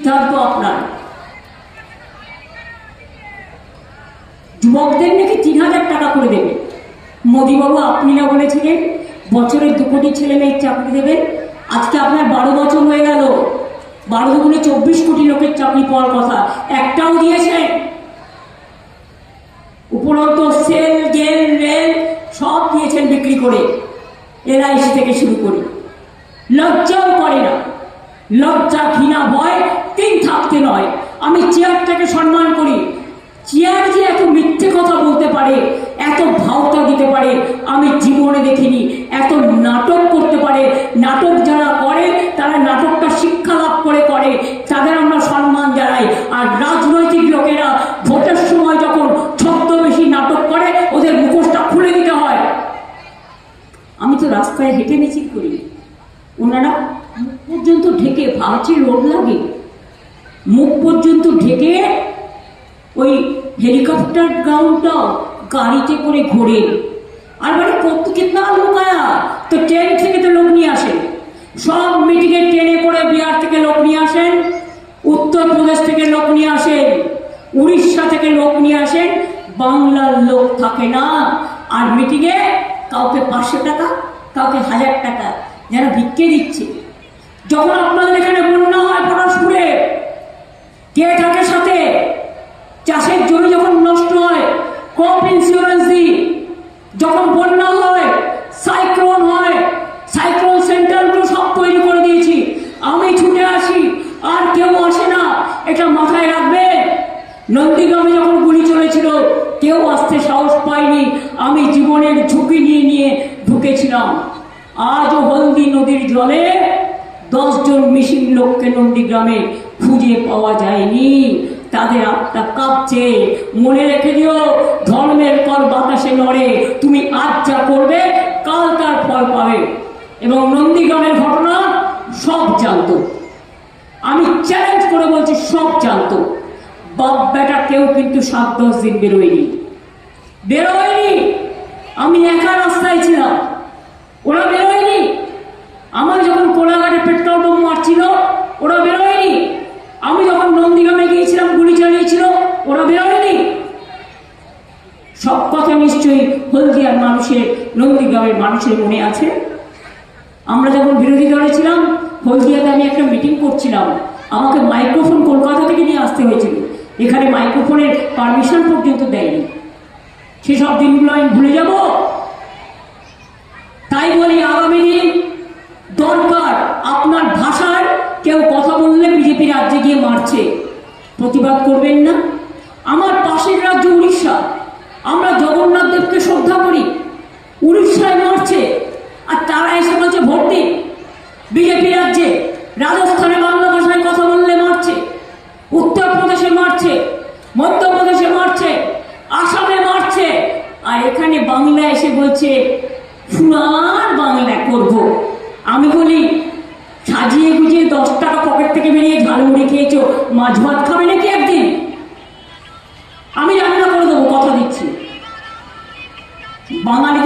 সিদ্ধান্ত আপনার। যুবকদের নাকি 3000 টাকা করে দেবে। মোদীবাবু আপনি না বলেছিলেন বছরে 2 কোটি ছেলে মেয়ের চাকরি দেবেন? আজকে আপনার 12 বছর হয়ে গেল, 12 দুগুণে 24 কোটি লোকের চাকরি পাওয়ার কথা, একটাও দিয়েছেন? উপরন্ত সেল জেল রেল সব দিয়েছেন বিক্রি করে, LIC থেকে শুরু করে। লজ্জাও করে না। লজ্জা ঘৃণা ভয় 3 থাকতে নয়। আমি চেয়ারটাকে সম্মান করি। চেয়ার যে এত মিথ্যে কথা বলতে পারে, এত ভাওতা দিতে পারে আমি জীবনে দেখিনি। এত নাটক করতে পারে, নাটক যারা করে তারা নাটকটা শিক্ষা লাভ করে করে, তাদের আমরা সম্মান জানাই। আর রাজনৈতিক লোকেরা ভোটের সময় যখন ছদ্মবেশী নাটক করে ওদের মুখোশটা খুলে দিতে হয়। আমি তো রাস্তায় হেঁটে মিছিল করি, ওনারা মুখ পর্যন্ত ঢেকে, ভাবছি রোদ লাগে, মুখ পর্যন্ত ঢেকে ওই হেলিকপ্টার গ্রাউন্ডটা গাড়িতে করে ঘোরে। আর মানে কত কিতনা লোক আয়া, তো ট্রেন থেকে তো লোক নিয়ে আসেন, সব মিটিংয়ে ট্রেনে করে বিহার থেকে লোক নিয়ে আসেন, উত্তরপ্রদেশ থেকে লোক নিয়ে আসেন, উড়িষ্যা থেকে লোক নিয়ে আসেন, বাংলার লোক থাকে না। আর মিটিংয়ে কাউকে 500 টাকা, কাউকে 1000 টাকা, যারা ভিক্ষে দিচ্ছে। যখন আপনাদের এখানে বন্যা হয় পরস্পরে, কে থাকে সাথে? চাষের জমি যখন নষ্ট হয় ক্রপ ইন্স্যুরেন্স দিই। যখন বন্যা হয়, সাইক্লোন হয়, সাইক্লোন সেন্টারগুলো সব তৈরি করে দিয়েছি। আমি ছুটে আসি, আর কেউ আসে না, এটা মাথায় রাখবে। নন্দীগ্রামে যখন গুলি চলেছিল কেউ আসতে সাহস পায়নি, আমি জীবনের ঝুঁকি নিয়ে নিয়ে ঢুকেছিলাম। আজও হলদি নদীর জলে 10 জন মিসিং লোককে নন্দীগ্রামে খুঁজে পাওয়া যায়নি। তাদের আত্মা কাঁপছে। মনে রেখে দিও, ধর্মের কল বাতাসে নড়ে। তুমি আজ যা করবে কাল তার ফল পাবে। এবং নন্দীগ্রামের ঘটনা সব জানতো, আমি চ্যালেঞ্জ করে বলছি সব জানতো। বাপ বেটা কেউ কিন্তু 7-10 দিন বেরোয়নি। আমি একা রাস্তায় ছিলাম, ওরা বেরোয়নি। আমার যখন কোলাঘাটে পেট্রোল বোম মারছিল ওরা বেরোয়নি। আমি যখন নন্দীগ্রামে গিয়েছিলাম গুলি চালিয়েছিল ওরা বেরোয়নি। সব কথা নিশ্চয়ই হলদিয়ার মানুষের, নন্দীগ্রামের মানুষের মনে আছে। আমরা যখন বিরোধী দলে ছিলাম, হলদিয়াতে আমি একটা মিটিং করছিলাম, আমাকে মাইক্রোফোন কলকাতা থেকে নিয়ে আসতে হয়েছিল। এখানে মাইক্রোফোনের পারমিশন পর্যন্ত দেয়নি। সেসব দিনগুলো আমি ভুলে যাব? তাই বলি আগামী দিন দরকার আপনার ভাষার কেউ কথা বললে বিজেপি রাজ্যে গিয়ে মারছে, প্রতিবাদ করবেন না? আমার পাশের রাজ্য উড়িষ্যা, আমরা জগন্নাথ দেবকে শ্রদ্ধা করি, উড়িষ্যায় মারছে, আর তারা এসে বলছে ভোট দিন। বিজেপি রাজ্যে রাজস্থানে বাংলা ভাষায় কথা বললে মারছে, উত্তরপ্রদেশে মারছে, মধ্যপ্রদেশে মারছে, আসামে মারছে, আর এখানে বাংলা এসে বলছে সোনার বাংলা করব। আমি বলি সাজিয়ে গুজিয়ে 10 টাকা পকেট থেকে বেরিয়ে ঝালমুড়ি খেয়েছো, মাছ ভাত খাবে নাকি একদিন? আমি রান্না করে দেবো, কথা দিচ্ছি। বাঙালি